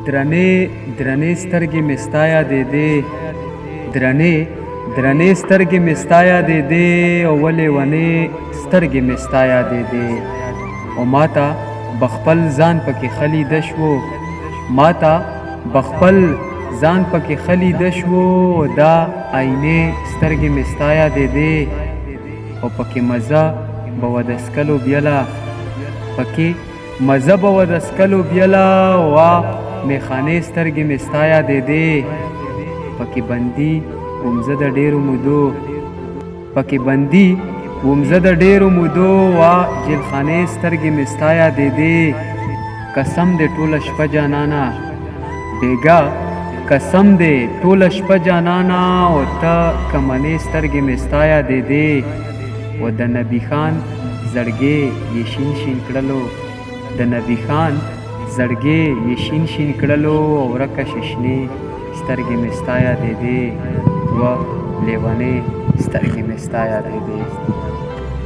درنې سترګې مې ستا یادېدې، درنې سترګې مې ستا یادېدې، او ولېونې سترګې مې ستا یادېدې. او ماته بخپل ځان پکې خلیده شو، ماته بخپل ځان پکې خلیده شو، دا آینې سترګې مې ستا یادېدې. او پکې مزه به و د څکلو بیله، پکې مزه به و د څکلو بیله، وا میخانې سترګې مې ستا یادېدې. پکې بندي وم زه د ډېرو مودو، پکې بندي وم زه د ډېرو مودو، وا جیلخانې سترګې مې ستا یادېدې. قسم دې ټوله شپه جانانه بېګا، قسم دې ټوله شپه جانانه، او ته کمنې سترګې مې ستا یادېدې. و د نبي خان زړګې یې شین شین کړلو، د نبي خان زړګې یې شین شین کړلو، او ورکه ششنې سترګې مې ستا یادېدې. و لیونې سترګې مې ستا یادېدې.